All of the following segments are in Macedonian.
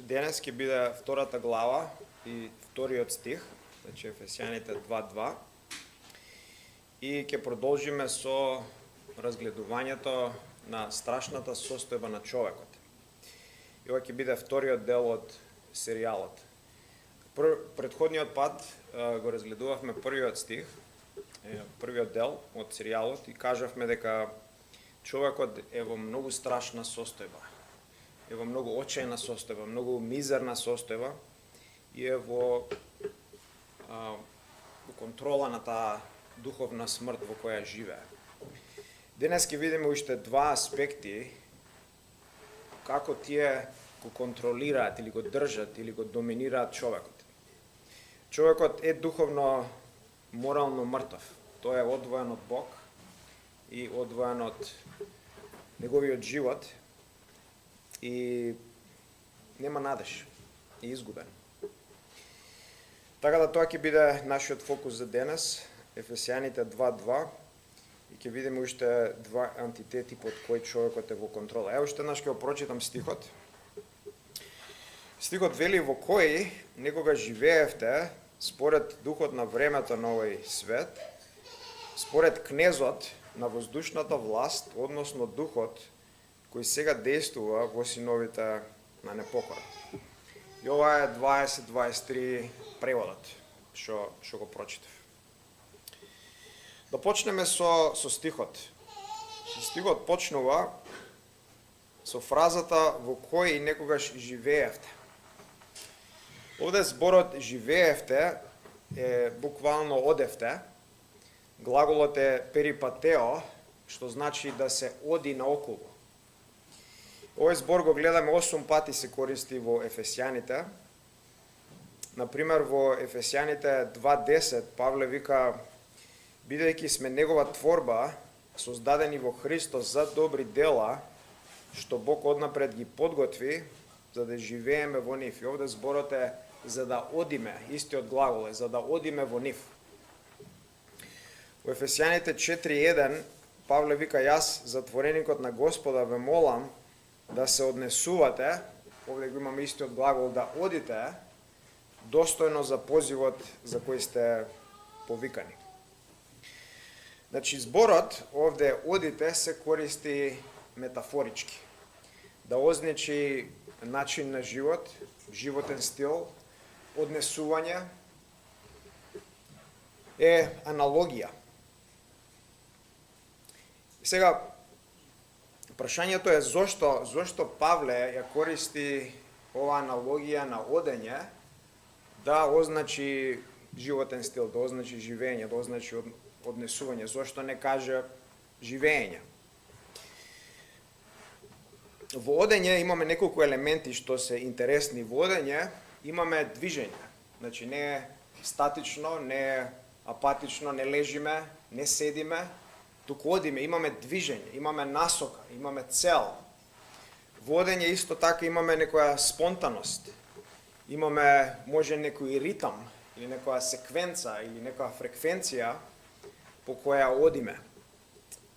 Денес ќе биде втората глава и вториот стих, значи Ефесјаните 2:2. И ќе продолжиме со разгледувањето на страшната состојба на човекот. И ова ќе биде вториот дел од серијалот. Предходниот пат го разгледувавме првиот стих, првиот дел од серијалот и кажавме дека човекот е во многу страшна состојба. Е во многу очајна состојба, многу мизерна состојба и е во контрола на таа духовна смрт во која живее. Денес ќе видиме уште два аспекти како тие го контролираат или го држат или го доминираат човекот. Човекот е духовно морално мртов. Тој е одвоен од Бог и одвоен од неговиот живот и нема надеж, и изгубен. Така да тоа ќе биде нашиот фокус за денес, Ефесјаните 2:2, и ќе видиме уште два антитети под кои човекот е во контрола. Ево уште еднаш ќе го прочитам стихот. Стихот вели: во кој некога живеевте според духот на времето на овој свет, според кнезот на воздушната власт, односно духот кој сега действува во синовите на непокорот. И ова е 20-23 преводот, што го прочитав. Да почнеме со стихот. Стихот почнува со фразата во кој некогаш живеевте. Овде зборот живеевте е буквално одевте. Глаголот е перипатео, што значи да се оди наоколу. Овој збор го гледаме 8 пати се користи во Ефесјаните. Например, во Ефесјаните 2:10 Павле вика: бидејќи сме негова творба, создадени во Христос за добри дела, што Бог однапред ги подготви, за да живееме во нив. И овде зборот е за да одиме, истиот глагол е за да одиме во нив. Во Ефесјаните 4:1 Павле вика: јас, затвореникот на Господа, ве молам да се однесувате, овде го имаме истиот глагол, да одите, достојно за позивот за кој сте повикани. Значи, зборот овде одите се користи метафорички. Да означи начин на живот, животен стил, однесување, е аналогија. Сега, прашањето е зошто Павле ја користи ова аналогија на одење да означи животен стил, да означи живење, да означи однесување. Зошто не каже живење? Во одење имаме неколку елементи што се интересни. Во одење имаме движење. Значи не е статично, не е апатично, не лежиме, не седиме, туку одиме, имаме движење, имаме насока, имаме цел. Во одење исто така имаме некоја спонтаност. Имаме може некој ритам или некоја секвенца или некоја фреквенција по која одиме,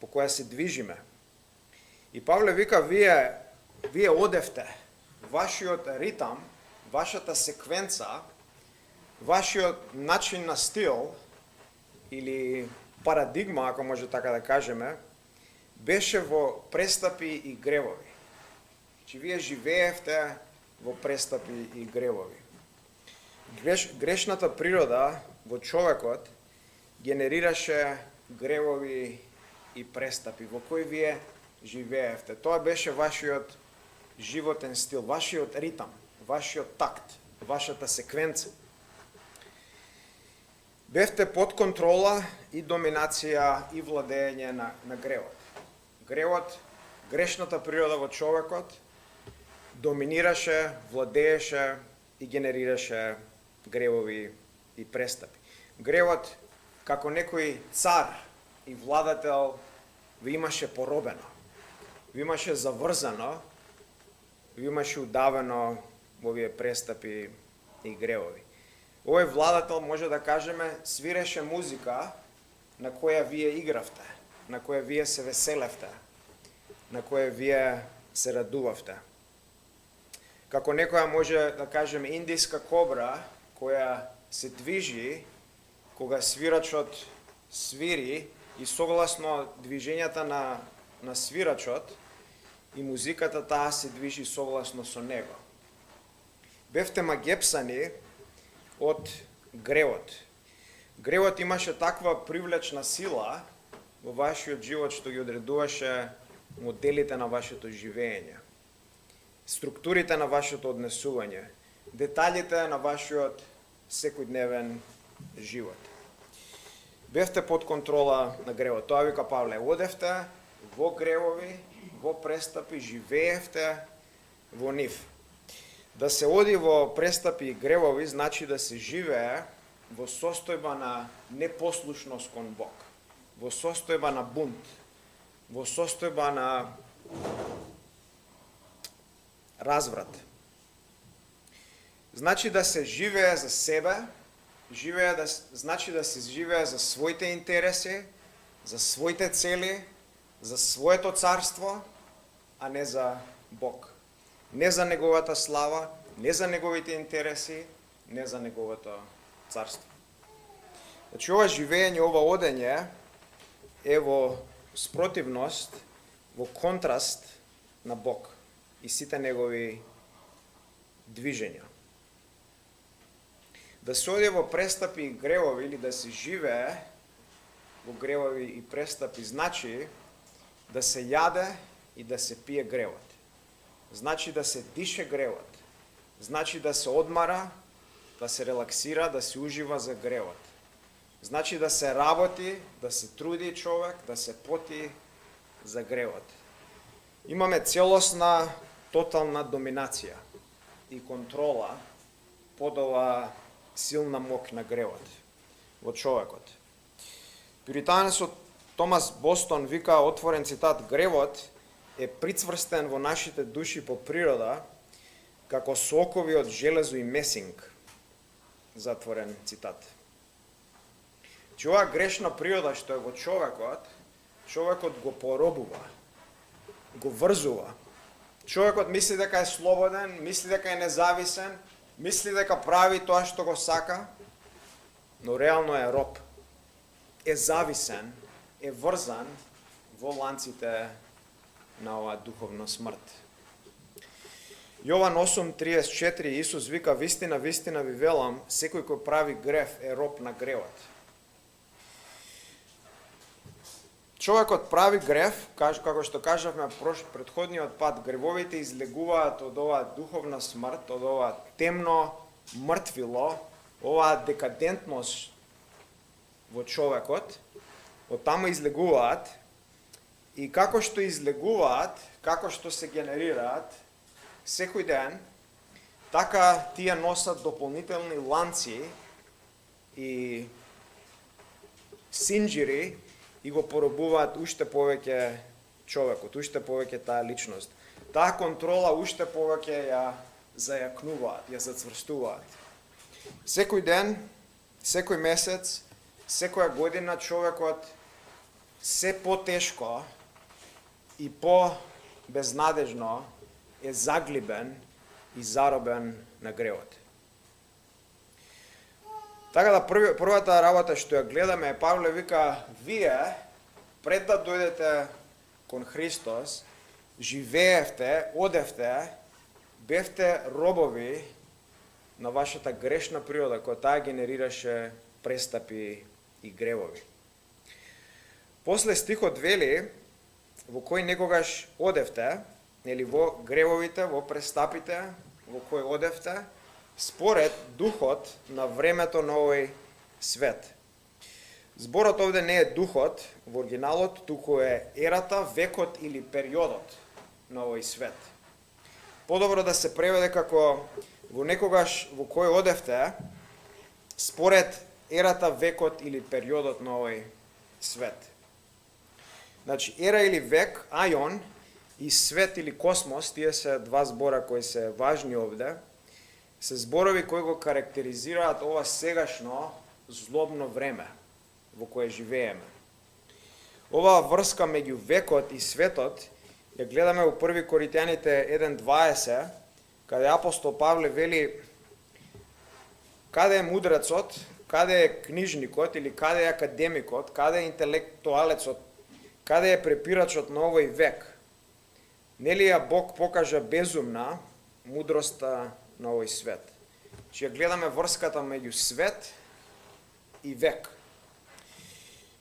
по која се движиме. И Павле вика: вие одевте, вашиот ритам, вашата секвенца, вашиот начин на стил или парадигма, ако може така да кажеме, беше во престапи и гревови. Че вие живеевте во престапи и гревови. Грешната природа во човекот генерираше гревови и престапи во кои вие живеевте. Тоа беше вашиот животен стил, вашиот ритам, вашиот такт, вашата секвенца. Бевте под контрола и доминација и владење на гревот. Гревот, грешната природа во човекот доминираше, владееше и генерираше гревови и престапи. Гревот, како некој цар и владател, ви имаше поробено, ви имаше заврзано, ви имаше удавено во овие престапи и гревови. Овој владател, може да кажеме, свиреше музика на која вие игравте, на која вие се веселевте, на која вие се радувавте. како некоја може да кажем индиска кобра која се движи кога свирачот свири и согласно движењата на свирачот и музиката таа се движи согласно со него. Бевте магепсани од гревот. Гревот имаше таква привлечна сила во вашиот живот што ги одредуваше моделите на вашето живење, структурите на вашето однесување, деталите на вашиот секојдневен живот. Бевте под контрола на гревот. Тоа вика Павле, одевте во гревови, во престапи, живеевте во нив. Да се оди во престапи и гревови значи да се живее во состојба на непослушност кон Бог, во состојба на бунт, во состојба на разврат. Значи да се живее за себе, значи да се живее за своите интереси, за своите цели, за своето царство, а не за Бог. Не за неговата слава, не за неговите интереси, не за неговото царство. Значи ова живење, ова одење е во спротивност, во контраст на Бог и сите негови движења. Да се оди во престапи и гревови или да се живее во гревови и престапи значи да се јаде и да се пие гревот. Значи да се дише гревот. Значи да се одмара, да се релаксира, да се ужива за гревот. Значи да се работи, да се труди човек, да се поти за гревот. Имаме целосна, тотална доминација и контрола под ова силна мок на гревот во човекот. Пуританецот Томас Бостон вика, отворен цитат, гревот е прицврстен во нашите души по природа како сокови од железо и месинг. Затворен цитат. Че оваа грешна природа што е во човекот го поробува, го врзува. Човекот мисли дека е слободен, мисли дека е независен, мисли дека прави тоа што го сака, но реално е роб. Е зависен, е врзан во ланците на оваа духовна смрт. Јован 8:34 Исус вика, вистина, вистина ви велам, секој кој прави грев е роб на гревот. Човекот прави грев, како што кажавме претходниот пат, гревовите излегуваат од оваа духовна смрт, од оваа темно мртвило, оваа декадентност во човекот, од таму излегуваат и како што излегуваат, како што се генерираат секој ден, така тие носат дополнителни ланци и синџири и го поробуваат уште повеќе човекот, уште повеќе таа личност. Таа контрола уште повеќе ја зајакнуваат, ја зацврстуваат. Секој ден, секој месец, секоја година човекот се потешко и по-безнадежно е заглибен и заробен на гревот. Така да првата работа што ја гледаме е Павле вика, вие пред да дојдете кон Христос, живеевте, одевте, бевте робови на вашата грешна природа, која таа генерираше престапи и гревови. После стихот вели, во кој некогаш одевте, или во гревовите, во престапите, во кој одевте, според духот на времето на овој свет. Зборот овде не е духот во оригиналот, туку е ерата, векот или периодот на овој свет. Подобро да се преведе како во некогаш во кој одевте, според ерата, векот или периодот на овој свет. Значи, ера или век, ајон, и свет или космос, тие се два збора кои се важни овде, се зборови кои го карактеризираат ова сегашно злобно време во кое живееме. Оваа врска меѓу векот и светот ја гледаме во 1 Коринтијаните 1:20, каде апостол Павле вели каде е мудрецот, каде е книжникот или каде е академикот, каде е интелектуалецот, каде е препирачот на овој век. Нели ја Бог покажа безумна мудроста на овој свет. Че ја гледаме врската меѓу свет и век.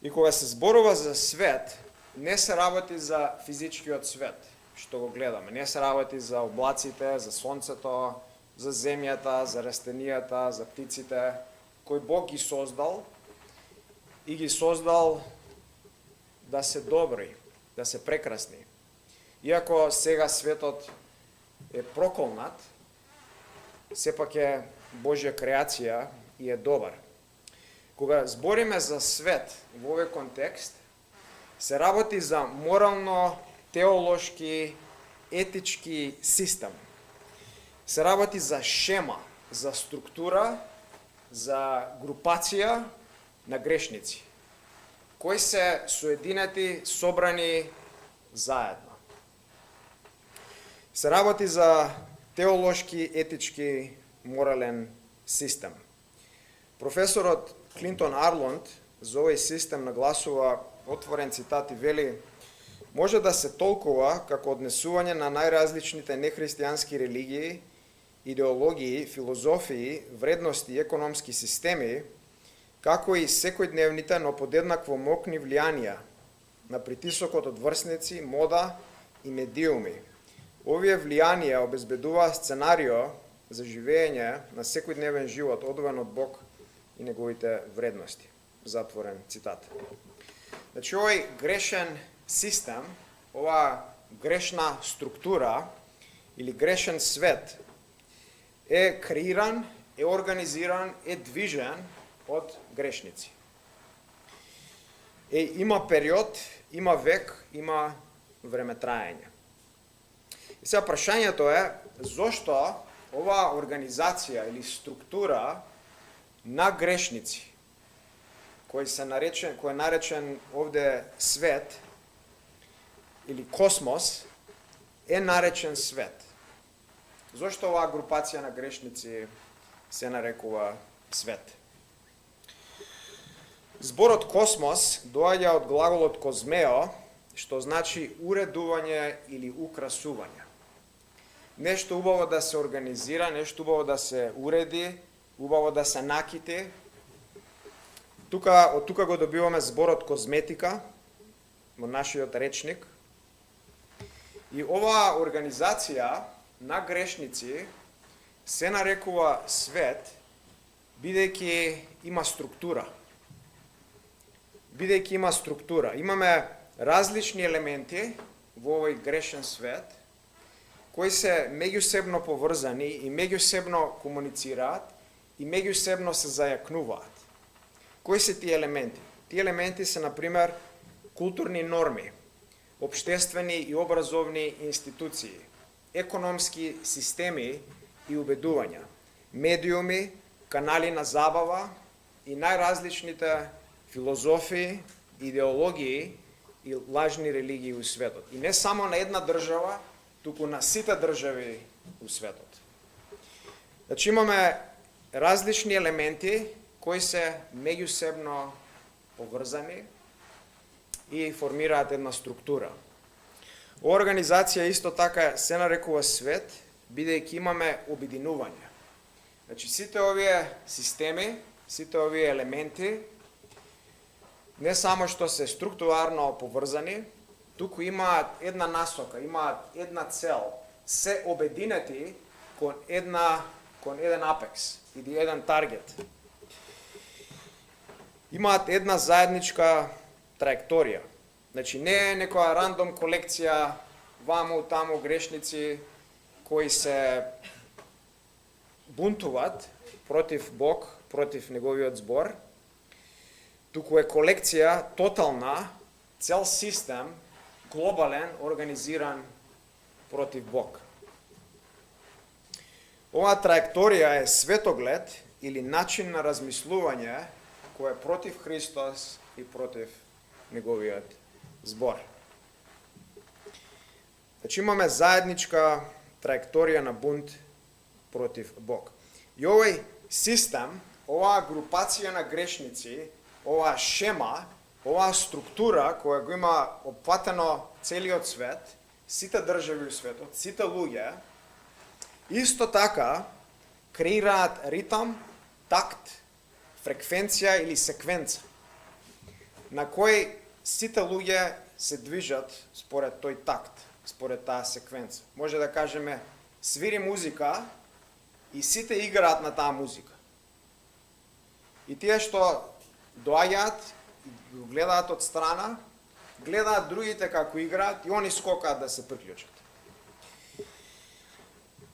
И кога се зборува за свет, не се работи за физичкиот свет, што го гледаме. Не се работи за облаците, за сонцето, за земјата, за растенијата, за птиците, кои Бог ги создал и ги создал да се добри, да се прекрасни. Иако сега светот е проколнат, сепак е Божја креација и е добар. Кога збориме за свет во овој контекст, се работи за морално, теолошки, етички систем. Се работи за шема, за структура, за групација на грешници, кои се соединети, собрани заедно. Се работи за теолошки, етички, морален систем. Професорот Клинтон Арланд за овој систем нагласува, отворен цитат и вели: може да се толкува како однесување на најразличните нехристијански религии, идеологии, филозофии, вредности и економски системи, како и секојдневните, но подеднакво мокни влијанија на притисокот од врсници, мода и медиуми. Овие влијанија обезбедуваат сценарио за живење на секојдневен живот, одвоен од Бог и неговите вредности. Затворен цитат. Значи, овој грешен систем, ова грешна структура или грешен свет е креиран, е организиран, е движен од грешници. Има период, има век, има времетраење. И сега прашањето е, зошто оваа организација или структура на грешници, кој е наречен овде свет или космос, е наречен свет. Зошто оваа групација на грешници се нарекува свет? Зборот космос доаѓа од глаголот козмео, што значи уредување или украсување. Нешто убаво да се организира, нешто убаво да се уреди, убаво да се накити. Од тука го добиваме зборот козметика во нашиот речник. И оваа организација на грешници се нарекува свет, бидејќи има структура. Имаме различни елементи во овој грешен свет, кои се меѓусебно поврзани и меѓусебно комуницираат и меѓусебно се зајакнуваат. Кои се тие елементи? Тие елементи се, например, културни норми, општествени и образовни институции, економски системи и убедувања, медиуми, канали на забава и најразличните филозофии, идеологии и лажни религии у светот. И не само на една држава, туку на сите држави у светот. Значи имаме различни елементи кои се меѓусебно поврзани и формираат една структура. Ова организација исто така се нарекува свет, бидејќи имаме обединување. Значи сите овие системи, сите овие елементи не само што се структурарно поврзани, туку имаат една насока, имаат една цел, се обединети кон еден апекс или еден таргет. Имаат една заедничка траекторија. Значи не е некоја рандом колекција ваму таму грешници кои се бунтуват против Бог, против неговиот збор, туку е колекција тотална, цел систем, глобален, организиран против Бог. Оваа траекторија е светоглед или начин на размислување кој е против Христос и против неговиот збор. Значи имаме заедничка траекторија на бунт против Бог. И овој систем, оваа групација на грешници, оваа шема, оваа структура која го има опфатено целиот свет, сите држави у светот, сите луѓе, исто така креираат ритам, такт, фреквенција или секвенца, на кој сите луѓе се движат според тој такт, според таа секвенца. Може да кажеме, свири музика и сите играат на таа музика. И тие што доаѓаат и го гледаат од страна, гледаат другите како играат и они скокаат да се приклучат.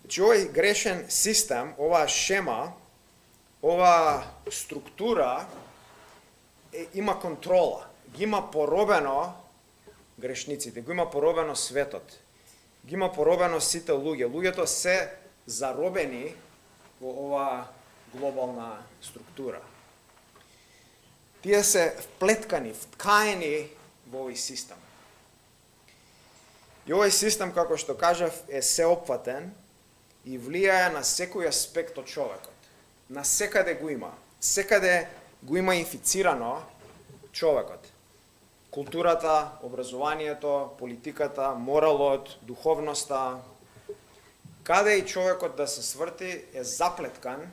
Значи, овој грешен систем, оваа шема, оваа структура има контрола, ги има поробено грешниците, го има поробено светот, ги има поробено сите луѓе. Луѓето се заробени во оваа глобална структура. Тие се вплеткани, вткаени во овој систем. И овој систем, како што кажав, е сеопфатен и влијае на секој аспект од човекот. На секаде го има. Секаде го има инфицирано човекот. Културата, образованието, политиката, моралот, духовноста. Каде и човекот да се сврти е заплеткан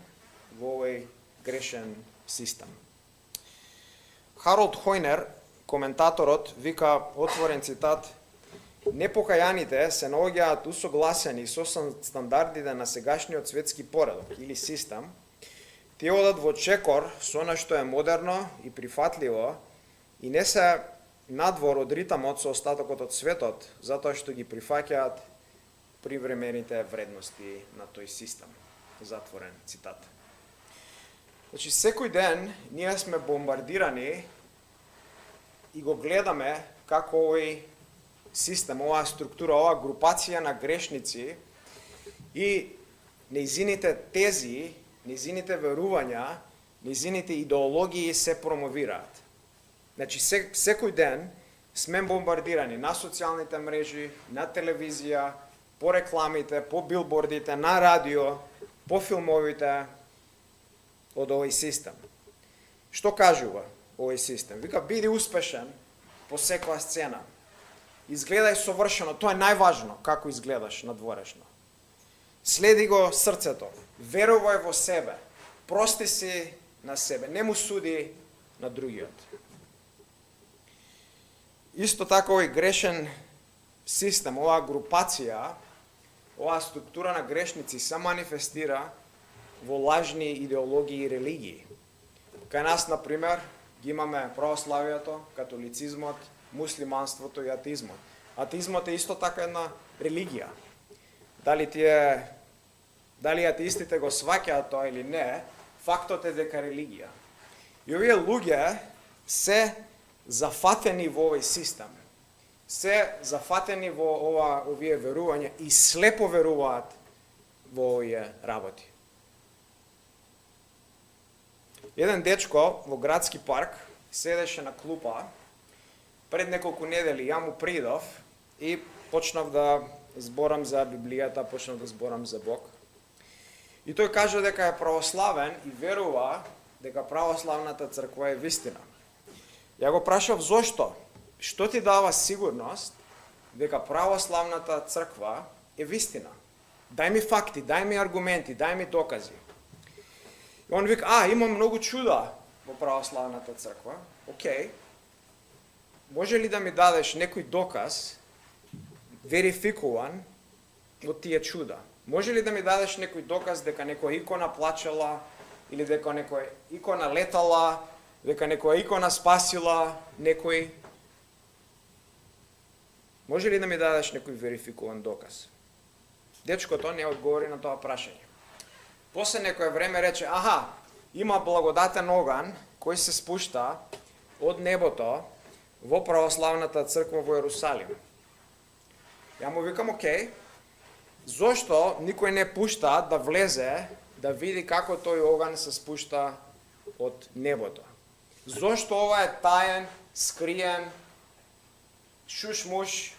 во овој грешен систем. Харолд Хојнер, коментаторот, вика, отворен цитат, непокајаните се наоѓаат усогласени со стандардите на сегашниот светски поредок или систем, тие одат во чекор со она што е модерно и прифатливо и не се надвор од ритамот со остатокот од светот, затоа што ги прифаќаат привремените вредности на тој систем. Затворен цитат. Значи, секој ден ние сме бомбардирани и го гледаме како овој систем, оваа структура, оваа групација на грешници и нејзините тези, нејзините верувања, нејзините идеологии се промовираат. Значи, секој ден сме бомбардирани на социјалните мрежи, на телевизија, по рекламите, по билбордите, на радио, по филмовите од овој систем. Што кажува овој систем? Вика, биди успешен по секоја сцена. Изгледај совршено, тоа е најважно, како изгледаш надворешно. Следи го срцето, верувај во себе, прости си на себе, не му суди на другиот. Исто така овој грешен систем, оваа групација, оваа структура на грешници се манифестира во лажни идеологии и религии. Кај нас, например, ги имаме православието, католицизмот, муслиманството и атеизмот. Атеизмот е исто така една религија. Дали атеистите го сваќаат тоа или не, фактот е дека религија. И овие луѓе се зафатени во овој систем. Се зафатени во овие верувања и слепо веруваат во овие работи. Еден дечко во градски парк седеше на клупа, пред неколку недели ја му придов и почнав да зборам за Библијата, почнав да зборам за Бог. И тој кажа дека е православен и верува дека православната црква е вистина. Ја го прашав зошто? Што ти дава сигурност дека православната црква е вистина? Дај ми факти, дај ми аргументи, дај ми докази. И он вика, има многу чуда во православната црква. Океј. Може ли да ми дадеш некој доказ верификуван од тие чуда? Може ли да ми дадеш некој доказ дека некоја икона плачела или дека некоја икона летала, дека некоја икона спасила некој? Може ли да ми дадеш некој верификуван доказ? Дечкото не одговори на тоа прашање. После некое време рече, има благодатен оган кој се спушта од небото во православната црква во Јерусалим. Ја му викам, окей, зошто никој не пушта да влезе да види како тој оган се спушта од небото? Зошто ова е таен, скриен, шуш-муш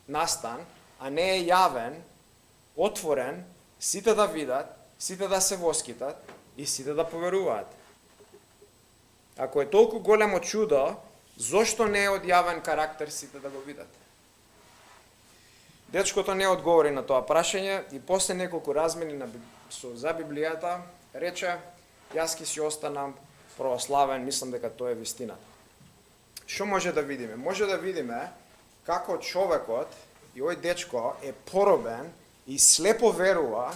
настан, а не е јавен, отворен сите да видат, сите да се воскитат и сите да поверуваат. Ако е толку големо чудо, зошто не е одјавен карактер сите да го видат? Дечкото не одговори на тоа прашање и после неколку размени за Библијата рече, јас ќе си останам православен, мислам дека тоа е вистината. Што може да видиме? Може да видиме како човекот и овој дечко е поробен и слепо верува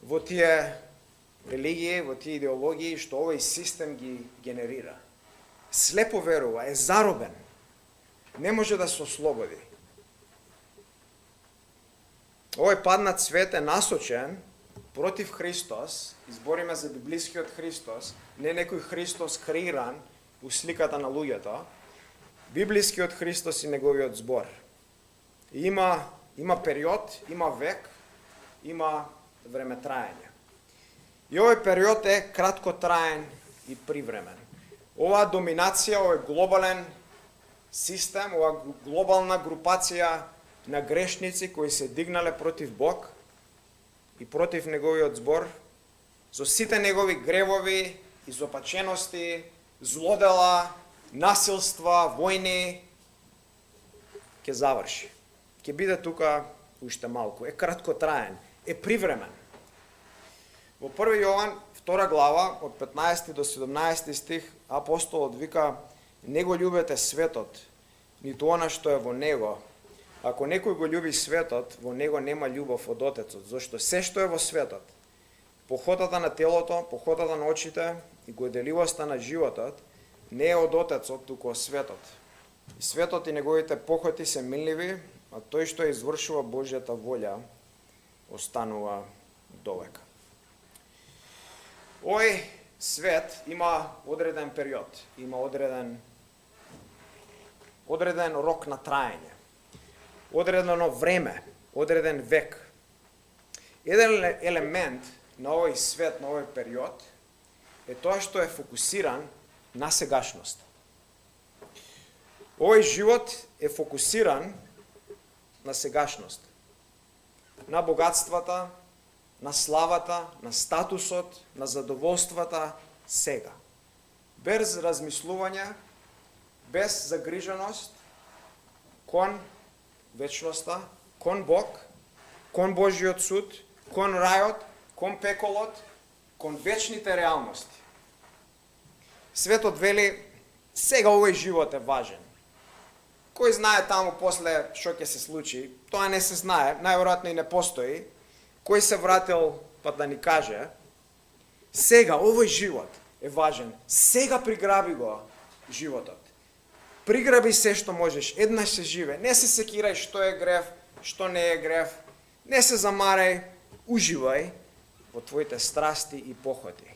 во тие религии, во тие идеологии што овој систем ги генерира. Слепо верува, е заробен. Не може да се ослободи. Овој паднат свет е насочен против Христос, избориме за библискиот Христос, не некој Христос креиран у сликата на луѓето, библискиот Христос и неговиот збор. Има период, има век, има времетраење. И овој период е краткотраен и привремен. Оваа доминација, овој глобален систем, оваа глобална групација на грешници кои се дигнале против Бог и против неговиот збор, со сите негови гревови, изопачености, злодела, насилства, војни, ќе заврши. Ќе биде тука уште малку. Е краткотраен, е привремен. Во 1 Јован, 2 глава, од 15 до 17 стих, апостолот вика: не го љубете светот, ниту она што е во него. Ако некој го љуби светот, во него нема љубов од Отецот, зашто се што е во светот, похотата на телото, похотата на очите и годеливоста на животот, не е од Отецот, туку од светот. И светот и неговите похоти се минливи, а тој што извршува Божјата волја останува довека. Овој свет има одреден период, има одреден рок на траење, одредено време, одреден век. Еден елемент на овој свет, на овој период, е тоа што е фокусиран на сегашност. Овој живот е фокусиран на сегашност, на богатствата, на славата, на статусот, на задоволствата сега. Без размислување, без загриженост кон вечноста, кон Бог, кон Божиот суд, кон рајот, кон пеколот, кон вечните реалности. Светот вели, сега овој живот е важен. Кој знае таму после што ќе се случи? Тоа не се знае, најверојатно и не постои. Кој се вратил па да ни каже, сега овој живот е важен. Сега приграби го животот. Приграби се што можеш, еднаш се живе. Не се секирај што е грев, што не е грев. Не се замарај, уживај во твоите страсти и похоти.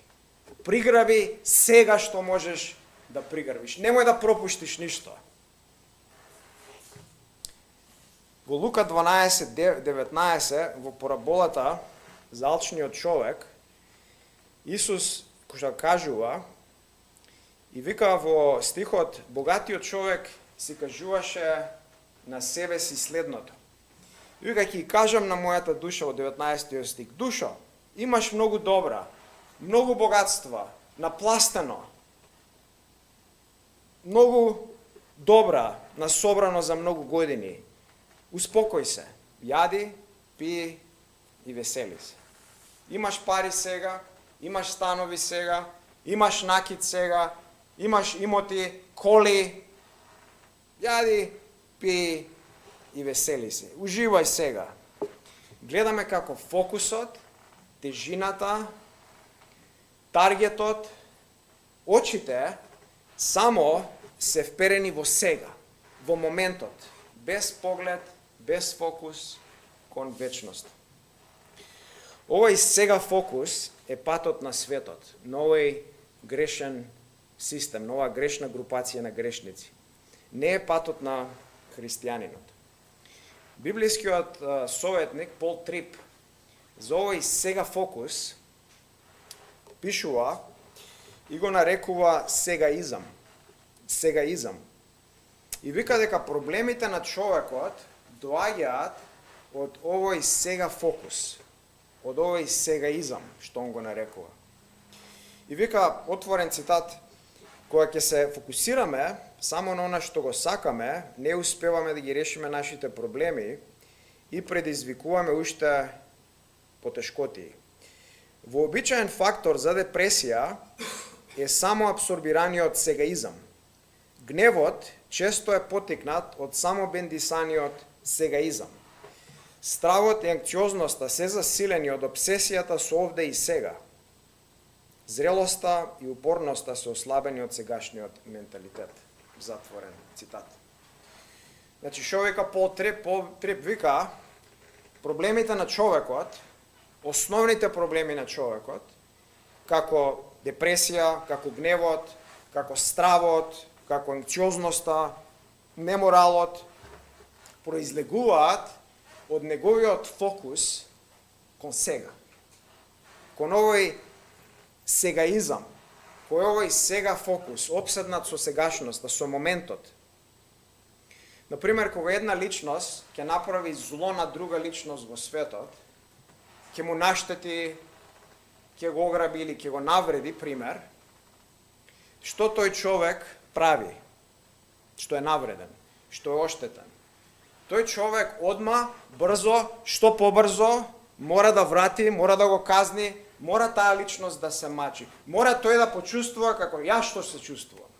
Приграби сега што можеш да приграбиш. Немој да пропуштиш ништо. Во Лука 12:19, во параболата за алчниот човек, Исус која кажува и вика во стихот, богатиот човек си кажуваше на себе си следното. И вика, ќе кажам на мојата душа во 19 стих, душо, имаш многу добра, многу богатства, напластено, многу добра, насобрано за многу години. Успокој се, јади, пи и весели се. Имаш пари сега, имаш станови сега, имаш накид сега, имаш имоти, коли. Јади, пи и весели се. Уживај сега. Гледаме како фокусот, тежината, таргетот, очите само се вперени во сега, во моментот, без поглед, без фокус кон вечност. Овој сега фокус е патот на светот, на овој грешен систем, на оваа грешна групација на грешници. Не е патот на христијанинот. Библискиот советник Пол Трип за овој сега фокус пишува и го нарекува сегаизам. Сегаизам. И вика дека проблемите на човекот доаѓаат од овој сега фокус, од овој сегаизам, што он го нарекува. И вика, отворен цитат, кога ќе се фокусираме само на она што го сакаме, не успеваме да ги решиме нашите проблеми и предизвикуваме уште потешкотии. Вообичаен фактор за депресија е само абсорбираниот сегаизам. Гневот често е потикнат од само бендисаниот сегаизам. Стравот и анксиозноста се засилени од обсесијата со овде и сега. Зрелоста и упорноста се ослабени од сегашниот менталитет. Затворен цитат. Значи, шо вика Пол Трип вика, проблемите на човекот, основните проблеми на човекот, како депресија, како гневот, како стравот, како анксиозноста, неморалот, произлегуваат од неговиот фокус кон сега. Кон овој сегаизам, кој овој сега фокус, обседнат со сегашноста, со моментот. Например, кога една личност ќе направи зло на друга личност во светот, ќе му наштети, ќе го ограби или ќе го навреди, пример, што тој човек прави, што е навреден, што е оштетен. Тој човек одма, брзо, што побрзо, мора да врати, мора да го казни, мора таа личност да се мачи. Мора тој да почувствува како ја што се чувствувам.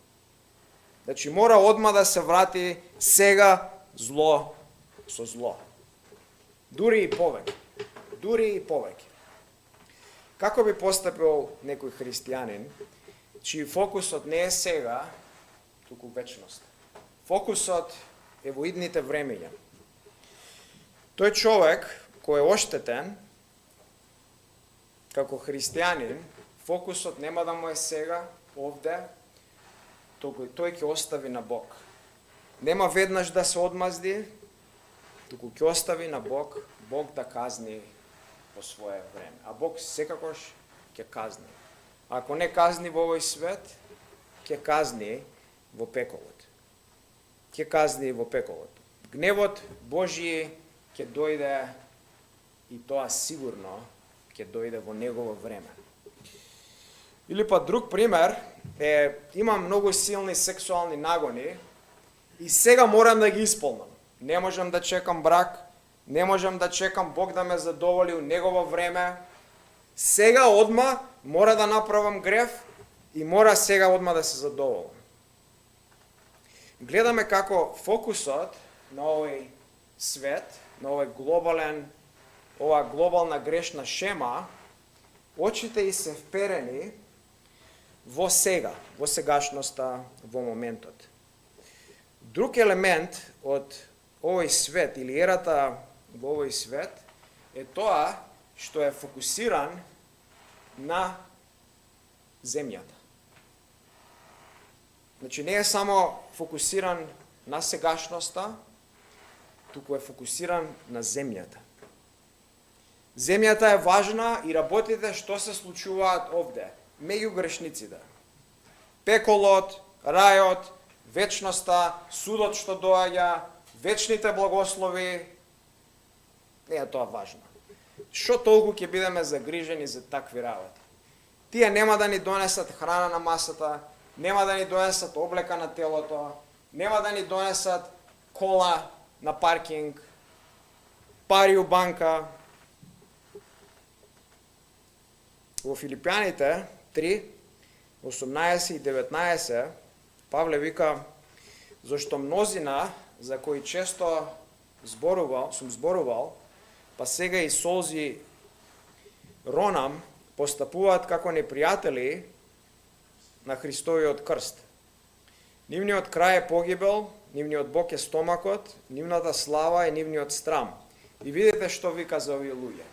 Значи, мора одма да се врати сега зло со зло. Дури и повеќе. Дури и повеќе. Како би постапил некој христијанин, чиј фокусот не е сега, туку вечност. Фокусот е во идните времења. Тој човек кој е оштетен, како христијанин, фокусот нема да му е сега, овде, туку тој ќе остави на Бог. Нема веднаш да се одмазди, туку ќе остави на Бог, Бог да казни по свое време. А Бог секакош ќе казни. Ако не казни во овој свет, ќе казни во пеколот. Ќе казни во пеколот. Гневот Божји ќе дојде, и тоа сигурно ќе дојде во негово време. Или па друг пример е, имам многу силни сексуални нагони и сега морам да ги исполнам. Не можам да чекам брак, не можам да чекам Бог да ме задоволи у негово време. Сега одма мора да направам грев и мора сега одма да се задоволам. Гледаме како фокусот на овој свет, на ова глобална грешна шема, очите и се вперени во сега, во сегашноста, во моментот. Друг елемент од овој свет или ерата во овој свет е тоа што е фокусиран на земјата. Значи не е само фокусиран на сегашноста, туку е фокусиран на земјата. Земјата е важна и работите што се случуваат овде, меѓу грешниците. Пеколот, рајот, вечноста, судот што доаѓа, вечните благослови, не е тоа важно. Што толку ќе бидеме загрижени за такви работи? Тие нема да ни донесат храна на масата, нема да ни донесат облека на телото, нема да ни донесат кола на паркинг, пари у банка. Во Филипјаните 3, 18 и 19, Павле вика, зашто мнозина, за кои често сум зборувал, па сега и солзи ронам, постапуваат како непријатели на Христовиот крст. Нивниот крај е погибел, нивниот Бог е стомакот, нивната слава е нивниот страм. И видите што вика за овие луѓе.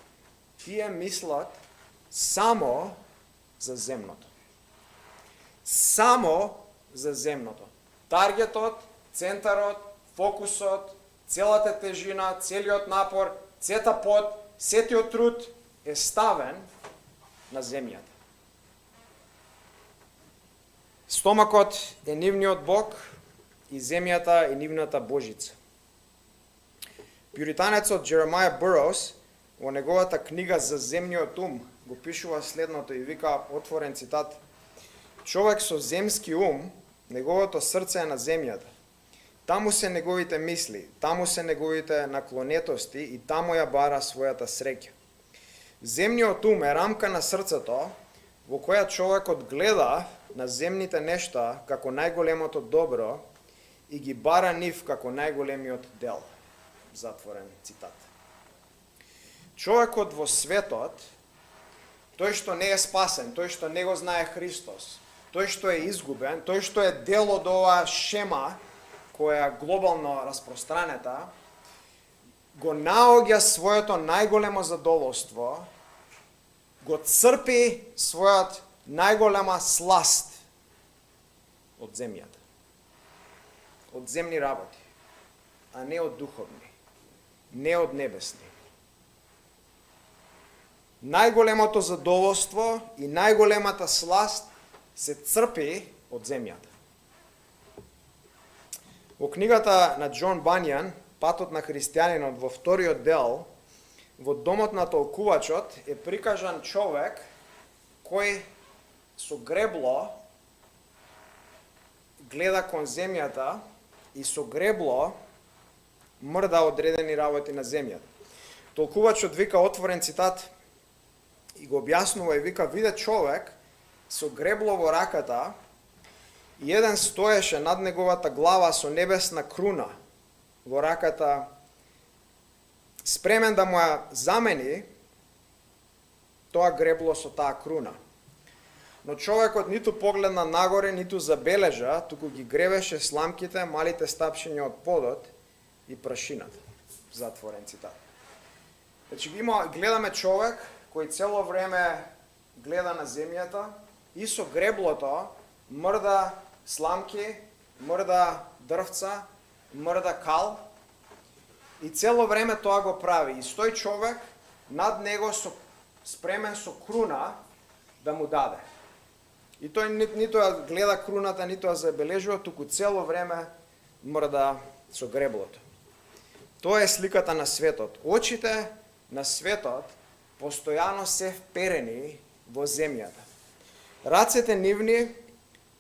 Тие мислат само за земното. Само за земното. Таргетот, центарот, фокусот, целата тежина, целиот напор, сета пот, сетиот труд е ставен на земјата. Стомакот е нивниот Бог и земјата е нивната Божица. Пуританецот Джеремаја Бурроус во неговата книга за земниот ум го пишува следното и вика, отворен цитат: човек со земски ум, неговото срце е на земјата. Таму се неговите мисли, таму се неговите наклонетости и таму ја бара својата среќа. Земниот ум е рамка на срцето во која човекот гледа на земните нешта како најголемото добро и ги бара нив како најголемиот дел. Затворен цитат. Човекот во светот, тој што не е спасен, тој што не го знае Христос, тој што е изгубен, тој што е дел од оваа шема која е глобално распространета, го наоѓа своето најголемо задоволство, го црпи својот најголема сласт од земјата, од земни работи, а не од духовни, не од небесни. Најголемото задоволство и најголемата сласт се црпи од земјата. Во книгата на Џон Бањан, Патот на христијанинот, во вториот дел, во домот на толкувачот е прикажан човек кој со гребло гледа кон земјата и со гребло мрда одредени работи на земјата. Толкувачот вика, отворен цитат, и го објаснува и вика, виде човек со гребло во раката и еден стоеше над неговата глава со небесна круна во раката, спремен да му ја замени тоа гребло со таа круна. Но човекот ниту погледна нагоре, ниту забележа, туку ги гребеше сламките, малите стапшиња од подот и прашината. Затворен цитат. Значи гледаме човек кој цело време гледа на земјата и со греблото мрда сламки, мрда дрвца, мрда кал и цело време тоа го прави. И стои човек над него спремен со круна да му даде. И тој ниту ја гледа круната, ниту ја забележува, туку цело време мрда со греблото. Тоа е сликата на светот. Очите на светот постојано се вперени во земјата. Рацете нивни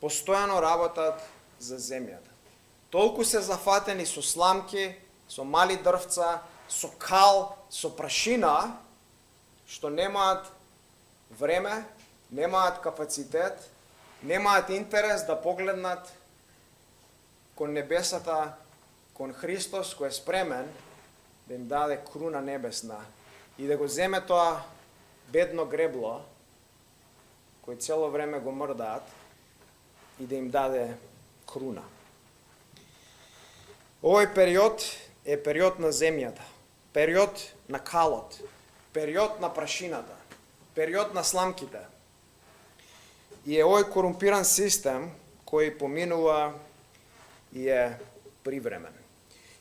постојано работат за земјата. Толку се зафатени со сламки, со мали дрвца, со кал, со прашина, што немаат време, немаат капацитет, немаат интерес да погледнат кон небесата, кон Христос кој е спремен да им даде круна небесна и да го земе тоа бедно гребло кој цело време го мрдаат и да им даде круна. Овој период е период на земјата, период на калот, период на прашината, период на сламките. И е овој корумпиран систем кој поминува и е привремен.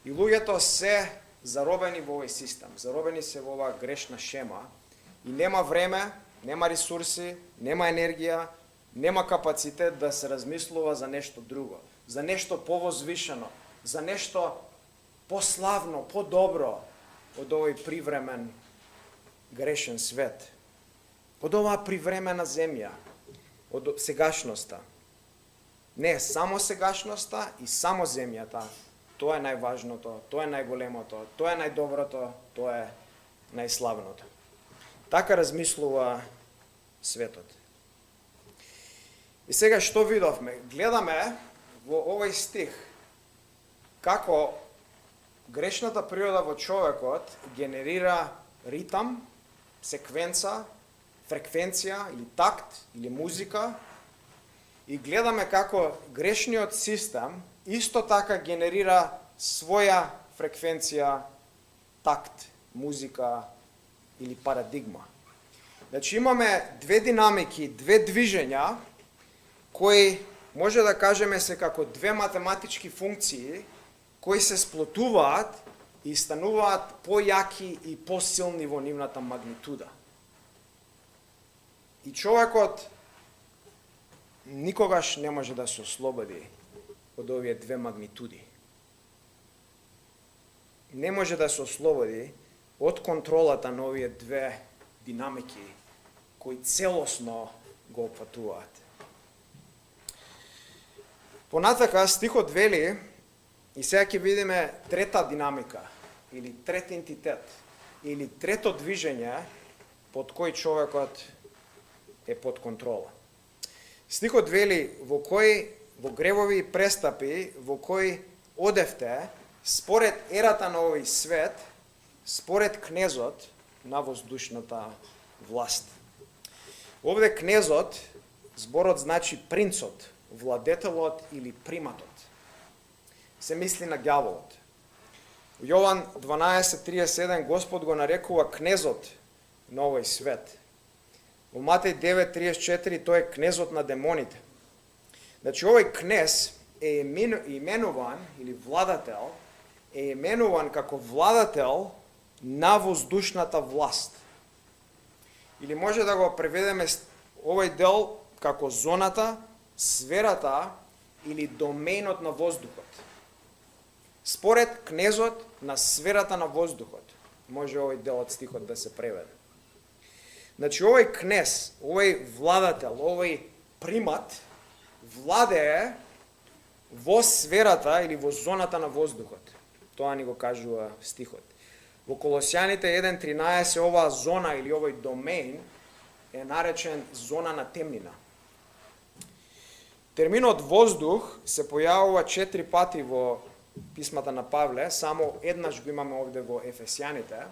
И луѓето се заробени во овој систем, заробени се во оваа грешна шема и нема време, нема ресурси, нема енергија, нема капацитет да се размислува за нешто друго, за нешто повозвишено, за нешто пославно, подобро од овој привремен грешен свет, од оваа привремена земја, од сегашноста. Не, само сегашноста и само земјата, тоа е најважното, тоа е најголемото, тоа е најдоброто, тоа е најславното. Така размислува светот. И сега што видовме? Гледаме во овој стих како грешната природа во човекот генерира ритам, секвенца, фреквенција или такт или музика и гледаме како грешниот систем исто така генерира своја фреквенција, такт, музика или парадигма. Значи имаме две динамики, две движења кои може да кажеме се како две математички функции кои се сплотуваат и стануваат појаки и посилни во нивната магнитуда. И човекот никогаш не може да се ослободи од овие две магнитуди. Не може да се ослободи од контролата на овие две динамики кои целосно го опфатуваат. Понатака стихот вели, и сега ќе видиме трета динамика, или трет ентитет, или трето движење под кој човекот е под контрола. Стихот вели, во гревови и престапи, во кои одевте, според ерата на овој свет, според кнезот на воздушната власт. Овде кнезот, зборот значи принцот, владетелот или приматот. Се мисли на ѓаволот. У Јован 12:37 Господ го нарекува кнезот на овој свет. Во Матеј 9:34 тој е кнезот на демоните. Значи овој кнез е именуван, или владател, е именуван како владател на воздушната власт. Или може да го преведеме овој дел како зоната, сферата или доменот на воздухот. Според кнезот на сферата на воздухот, може овој дел од стихот да се преведе. Значи овој кнез, овој владател, овој примат владее во сферата или во зоната на воздухот. Тоа ни го кажува стихот. Во Колосјаните 1:13 оваа зона или овој домен е наречен зона на темнина. Терминот воздух се појавува 4 пати во писмата на Павле, само еднаш го имаме овде во Ефесјаните,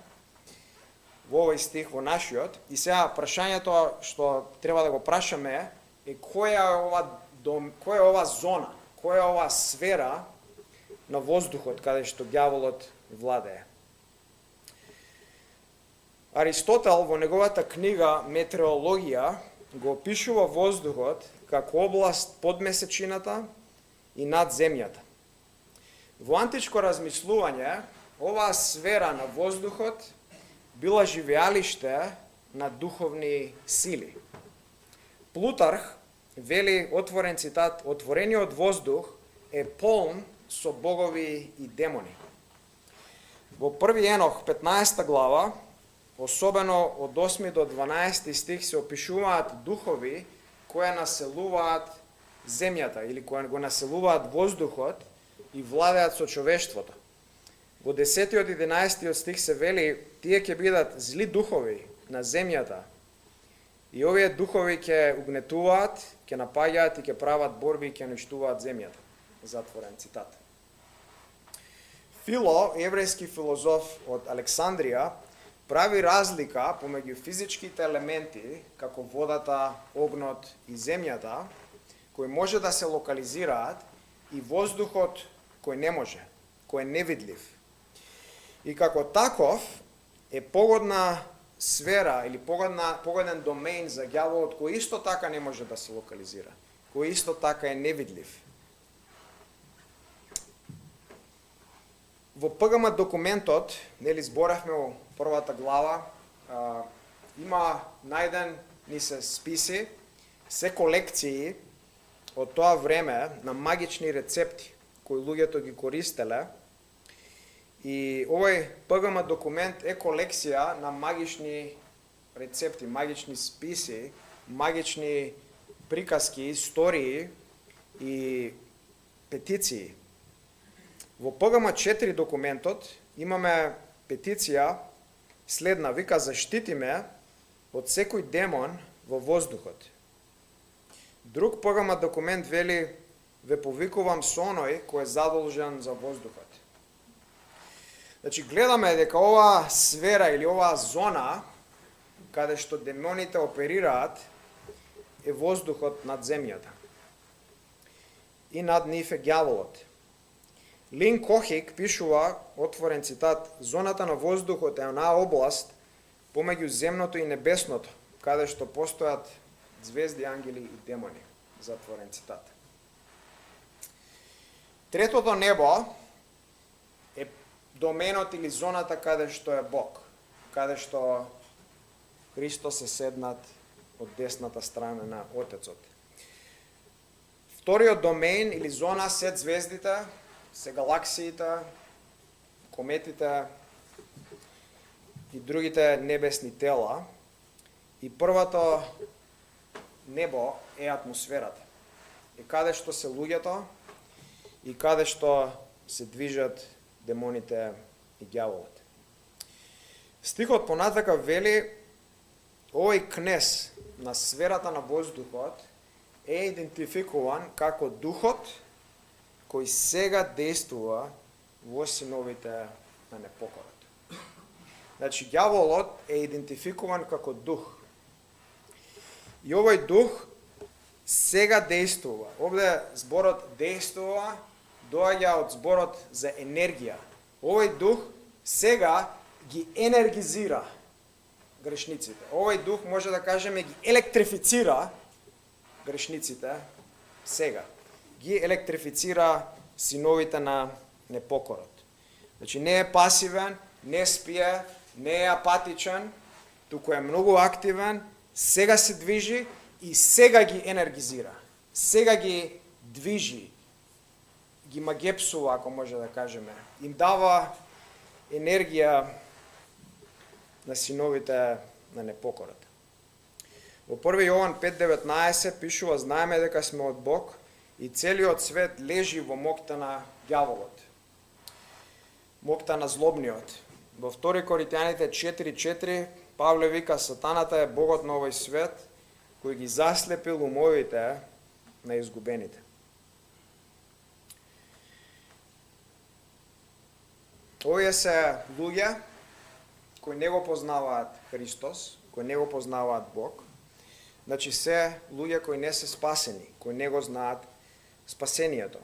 во овој стих, во нашиот, и сега прашањето што треба да го прашаме е која е ова зона, која е ова сфера на воздухот каде што ѓаволот владее. Аристотел во неговата книга Метеорологија го опишува воздухот како област под месечината и над земјата. Во античко размислување, оваа сфера на воздухот била живеалиште на духовни сили. Плутарх вели, отворен цитат, отворениот воздух е полн со богови и демони. Во 1 Енох 15 глава, особено од 8 до 12 стих се опишуваат духови кои населуваат земјата или кои го населуваат воздухот и владеат со човештвото. Во 10 од 11 стих се вели, тие ќе бидат зли духови на земјата и овие духови ќе угнетуваат, ќе напаѓаат и ќе прават борби и ќе уништуваат земјата. Затворен цитат. Фило, еврејски филозоф од Александрија, прави разлика помеѓу физичките елементи, како водата, огнот и земјата, кои може да се локализираат, и воздухот кој не може, кој е невидлив. И како таков е погодна сфера или погоден домен за ѓаволот кој исто така не може да се локализира, кој исто така е невидлив. Во ПГМ документот, нели зборавме во првата глава, има најден ни се списи, се колекции од тоа време на магични рецепти кои луѓето ги користеле. И овој ПГМ документ е колекција на магични рецепти, магични списи, магични приказки, истории и петиции. Во ПГМ 4 документот имаме петиција следна, вика: заштити ме од секој демон во воздухот. Друг ПГМ документ вели: ве повикувам со оној кој е задолжен за воздухот. Значи, гледаме дека оваа сфера или оваа зона каде што демоните оперираат е воздухот над земјата. И над нив е ѓаволот. Лин Кохик пишува, отворен цитат, зоната на воздухот е онаа област помеѓу земното и небесното, каде што постојат звезди, ангели и демони. Затворен цитат. Третото небо е доменот или зоната каде што е Бог, каде што Христос е седнат од десната страна на Отецот. Вториот домен или зона се звездите, се галаксиите, кометите и другите небесни тела. И првото небо е атмосферата. И каде што се луѓето, и каде што се движат демоните и ѓаволот. Стихот понатака вели, овој кнез на сферата на воздухот е идентификуван како духот кој сега действува во синовите на непокорот. Значи, ѓаволот е идентификуван како дух. И овој дух сега действува. Овде зборот действува доаѓа од зборот за енергија. Овој дух сега ги енергизира грешниците. Овој дух може да кажеме ги електрифицира грешниците сега. Ги електрифицира синовите на непокорот. Значи не е пасивен, не спие, не е апатичен, туку е многу активен, сега се движи и сега ги енергизира. Сега ги движи, ги магепсува, ако може да кажеме. Им дава енергија на синовите на непокората. Во 1 Јован 5:19 пишува, знаеме дека сме од Бог и целиот свет лежи во мокта на ѓаволот, мокта на злобниот. Во 2 Коринтијаните 4:4 Павле вика, сатаната е богот на овој свет, кој ги заслепил умовите на изгубените. Овие се луѓе кои не го познаваат Христос, кои не го познаваат Бог, значи се луѓе кои не се спасени, кои не го знаат спасението.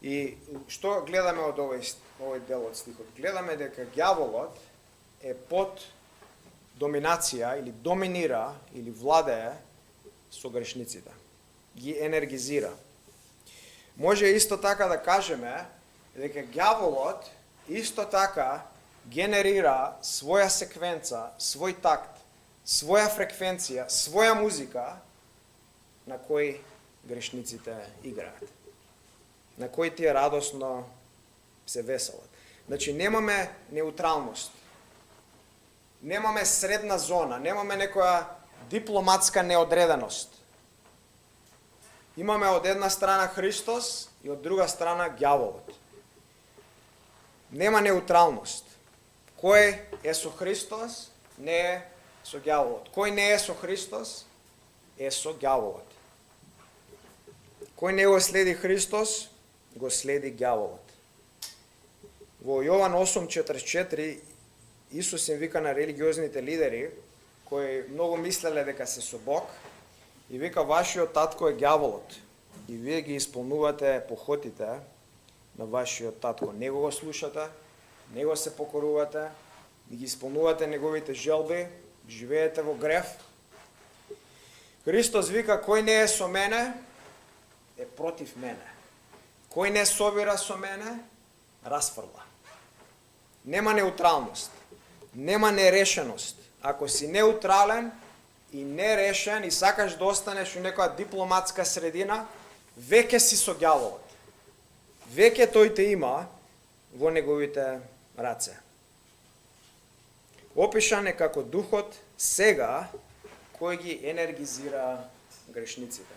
И што гледаме од овој дел од стихот? Гледаме дека ѓаволот е под доминација или доминира или владее со грешниците. Ги енергизира. Може исто така да кажеме дека ѓаволот исто така генерира своја секвенца, свој такт, своја фреквенција, своја музика на кој грешниците играат. На кој тие радосно се веселат. Значи немаме неутралност. Немаме средна зона, немаме некоја дипломатска неодреденост. Имаме од една страна Христос и од друга страна ѓаволот. Нема неутралност. Кој е со Христос, не е со ѓаволот. Кој не е со Христос, е со ѓаволот. Кој не го следи Христос, го следи ѓаволот. Во Јован 8:44 Исус им вика на религиозните лидери, кои многу мислеле дека се со Бог, и вика, вашиот татко е ѓаволот, и вие ги исполнувате похотите на вашиот татко. Него го слушате, него се покорувате, ги исполнувате неговите желби, живеете во грев. Христос вика, кој не е со мене, е против мене. Кој не собира со мене, расфрла. Нема неутралност. Нема нерешеност. Ако си неутрален и нерешен и сакаш да останеш у некоја дипломатска средина, веќе си со ѓаволот. Веќе тој те има во неговите раце. Опишан е како духот сега кој ги енергизира грешниците.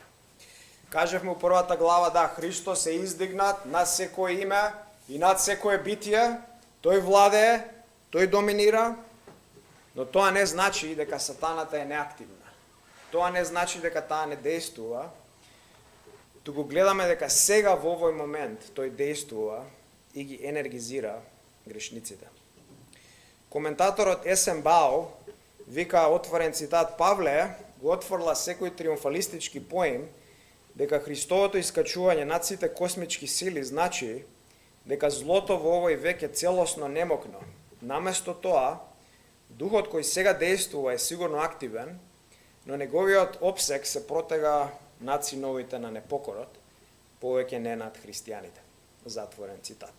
Кажевме у првата глава, да, Христос е издигнат над секој име и над секое битие, тој владее, тој доминира, но тоа не значи дека сатаната е неактивна. Тоа не значи дека таа не действува. Туку гледаме дека сега во овој момент тој действува и ги енергизира грешниците. Коментаторот Есен Бао вика, отворен цитат, Павле го отворла секој триумфалистички поим дека Христовото искачување над сите космички сили значи дека злото во овој век е целосно немокно. Наместо тоа, духот кој сега действува е сигурно активен, но неговиот опсек се протега над синовите на непокорот, повеќе не над христијаните. Затворен цитат.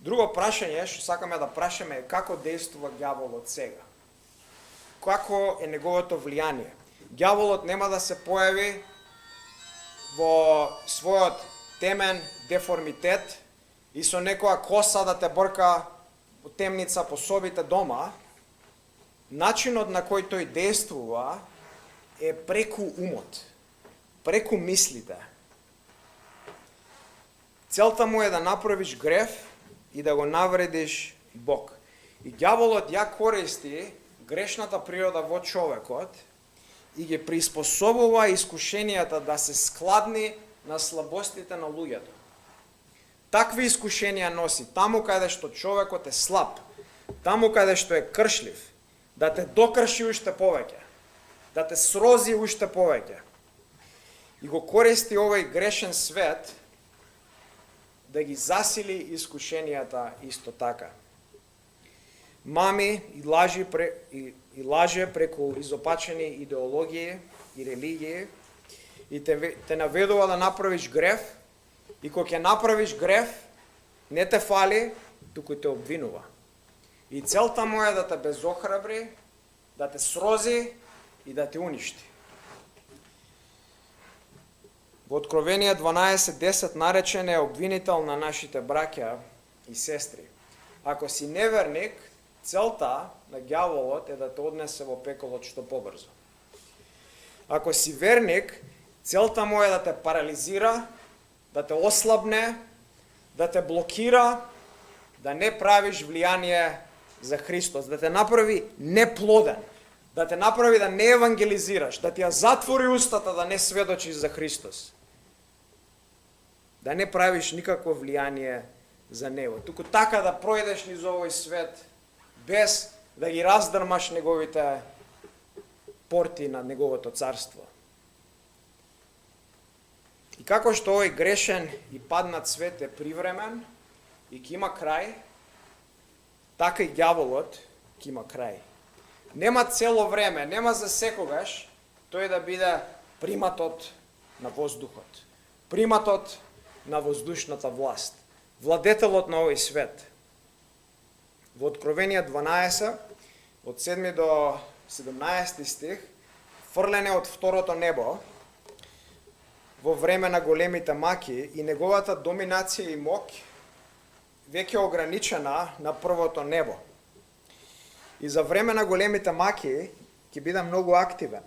Друго прашање што сакаме да прашаме е како действува ѓаволот сега. Како е неговото влијание? Ѓаволот нема да се појави во својот темен деформитет и со некоја коса да те брка темница, по собите дома, начинот на кој тој действува е преку умот, преку мислите. Целта му е да направиш греф и да го навредиш Бог. И ѓаволот ја користи грешната природа во човекот и ги приспособува искушенијата да се складни на слабостите на луѓето. Такви искушенија носи таму каде што човекот е слаб, таму каде што е кршлив, да те докрши уште повеќе, да те срози уште повеќе. И го користи овој грешен свет да ги засили искушенијата исто така. Мами и лаже преку изопачени идеологии и религии и те наведува да направиш греф, и кога ќе направиш греф, не те фали, туку те обвинува. И целта му е да те безохрабри, да те срози и да те уништи. Во Откровение 12:10 наречен е обвинител на нашите браќа и сестри. Ако си неверник, целта на ѓаволот е да те однесе во пеколот што побрзо. Ако си верник, целта му е да те парализира, да те ослабне, да те блокира, да не правиш влијание за Христос, да те направи неплоден, да те направи да не евангелизираш, да ти ја затвори устата да не сведочиш за Христос. Да не правиш никакво влијание за Него. Туку така да пројдеш низ овој свет без да ги раздрмаш неговите порти на Неговото царство. И како што овој грешен и паднат свет е привремен и ќе има крај, така и ѓаволот ќе има крај. Нема цело време, нема за секогаш тој да биде приматот на воздухот, приматот на воздушната власт, владетелот на овој свет. Во Откровение 12, од 7 до 17 стих, фрлене од второто небо, во време на големите маки и неговата доминација и моќ веќе ограничена на првото небо. И за време на големите маки ќе биде многу активен.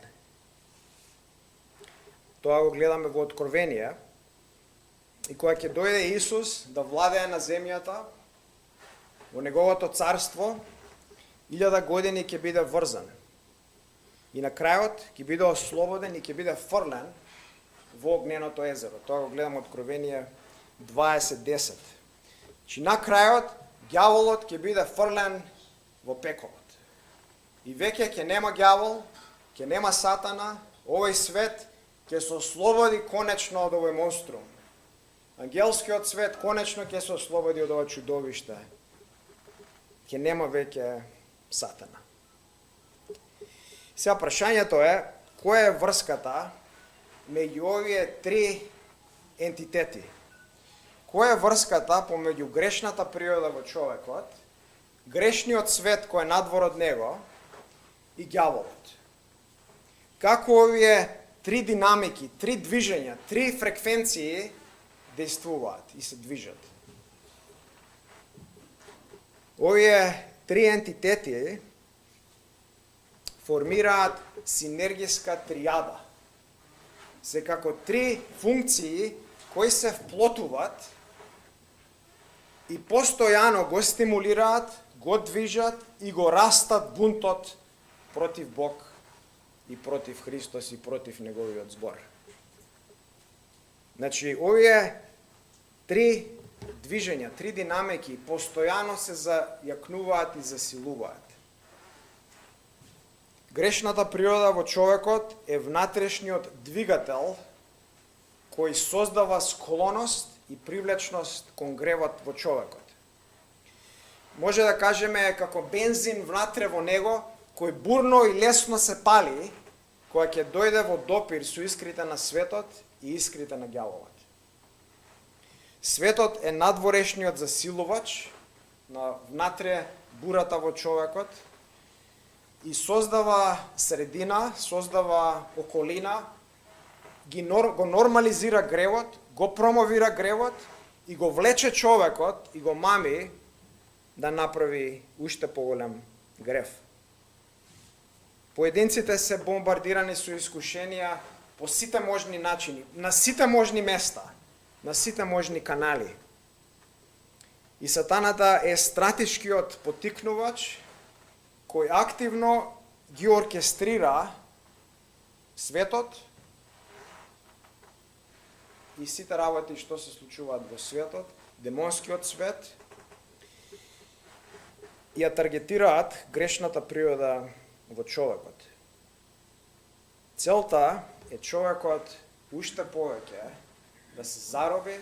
Тоа го гледаме во Откровение. И кога ќе дојде Исус да владее на земјата, во Неговото царство, 1000 години ќе биде врзан. И на крајот ќе биде ослободен и ќе биде фрлен во огненото езеро. Тоа го гледаме Откровение 20:10. Чи на крајот ѓаволот ќе биде фрлен во пеколот. И веќе ќе нема ѓавол, ќе нема сатана, овој свет ќе се ослободи конечно од овој монструм. Ангелскиот свет конечно ќе се ослободи од ова чудовиште. Ќе нема веќе сатана. Сега прашањето е, која е врската меѓу овие три ентитети? Која е врската помеѓу грешната природа во човекот, грешниот свет кој е надвор од него и ѓаволот? Како овие три динамики, три движења, три фреквенции действуваат и се движат? Овие три ентитети формираат синергиска тријада. Се како три функции кои се вплотуваат и постојано го стимулираат, го движат и го растат бунтот против Бог и против Христос и против Неговиот збор. Значи, овие три движења, три динамики постојано се зајакнуваат и засилуваат. Грешната природа во човекот е внатрешниот двигател кој создава склоност и привлечност кон гревот во човекот. Може да кажеме како бензин внатре во него, кој бурно и лесно се пали, кога ќе дојде во допир со искрите на светот и искрите на ѓаволот. Светот е надворешниот засилувач на внатре бурата во човекот и создава средина, создава околина, го нормализира гревот, го промовира гревот и го влече човекот и го мами да направи уште поголем грев. Поединците се бомбардирани со искушенија по сите можни начини, на сите можни места, на сите можни канали. И сатаната е стратешкиот поттикнувач кој активно ги оркестрира светот и сите работи што се случуваат во светот, демонскиот свет, и ја таргетираат грешната природа во човекот. Целта е човекот уште повеќе да се зароби,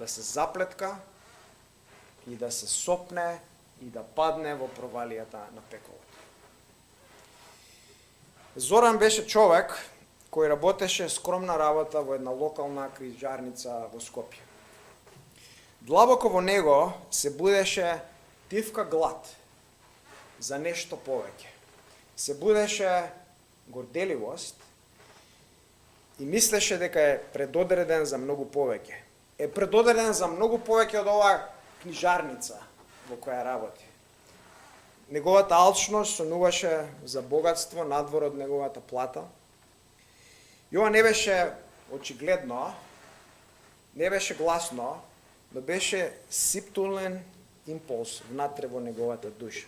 да се заплетка и да се сопне и да падне во провалијата на пеколот. Зоран беше човек кој работеше скромна работа во една локална крижарница во Скопје. Длабоко во него се будеше тивка глад за нешто повеќе. Се будеше горделивост и мислеше дека е предодреден за многу повеќе. Е предодреден за многу повеќе од оваа книжарница во која работи. Неговата алчност сонуваше за богатство надвор од неговата плата. И ова не беше очигледно, не беше гласно, но беше сиптулен импулс внатре во неговата душа.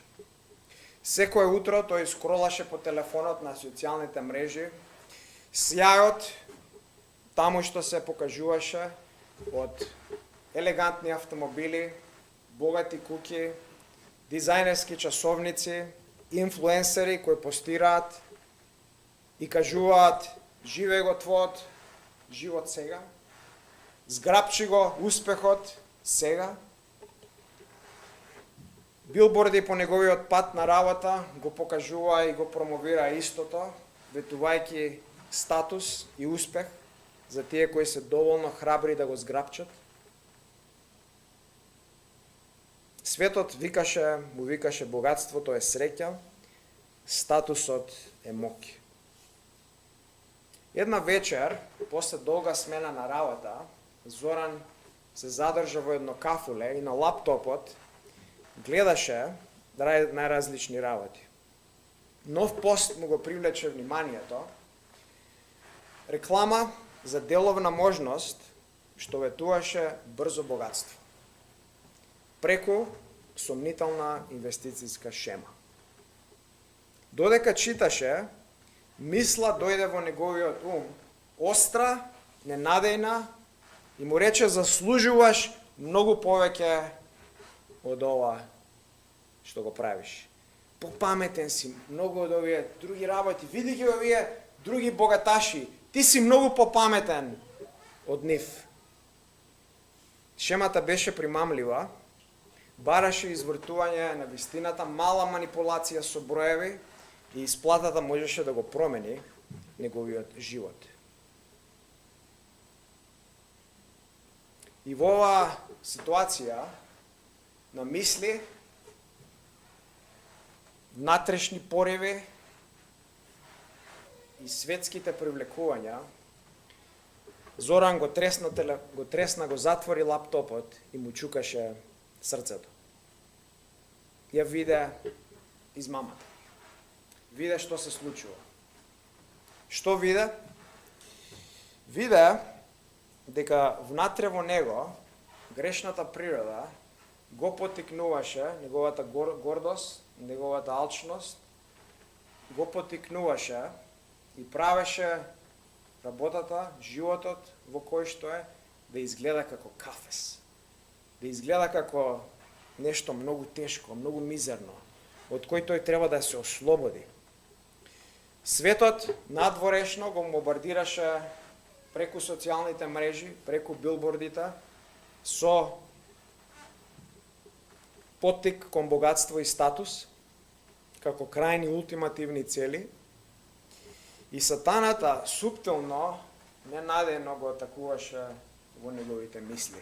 Секое утро тој скролаше по телефонот на социјалните мрежи, сјајот таму што се покажуваше од елегантни автомобили, богати куќи, дизајнерски часовници, инфлуенсери кои постираат и кажуваат живеј го твојот живот сега, зграпчи го успехот сега. Билборди по неговиот пат на работа го покажува и го промовира истото, ветувајќи статус и успех за тие кои се доволно храбри да го зграпчат. Светот му викаше богатството е среќа, статусот е моќ. Една вечер, после долга смена на работа, Зоран се задржа во едно кафуле и на лаптопот гледаше најразлични работи. Нов пост му го привлече вниманието, реклама за деловна можност што ветуваше брзо богатство преку сомнителна инвестицијска шема. Додека читаше, мисла дојде во неговиот ум, остра, ненадејна, и му рече заслужуваш многу повеќе од ова што го правиш. Попаметен си, многу од овие други работи, види ги овие други богаташи, ти си многу попаметен од нив. Шемата беше примамлива, бараше извртување на вистината, мала манипулација со броеви и исплатата можеше да го промени неговиот живот. И во оваа ситуација на мисли, внатрешни пореви и светските привлекувања, Зоран го затвори лаптопот и му чукаше срцето. Ја виде измамата. Виде што се случува. Што виде? Виде дека внатре во него грешната природа го поттикнуваше неговата гордост, неговата алчност, го поттикнуваше и правеше работата, животот во кој што е да изгледа како кафес, да изгледа како нешто многу тешко, многу мизерно, од кој тој треба да се ослободи. Светот надворешно го бомбардираше преку социјалните мрежи, преку билбордите, со поттик кон богатство и статус, како крајни ултимативни цели, и сатаната суптилно, ненадејно го атакуваше во неговите мисли.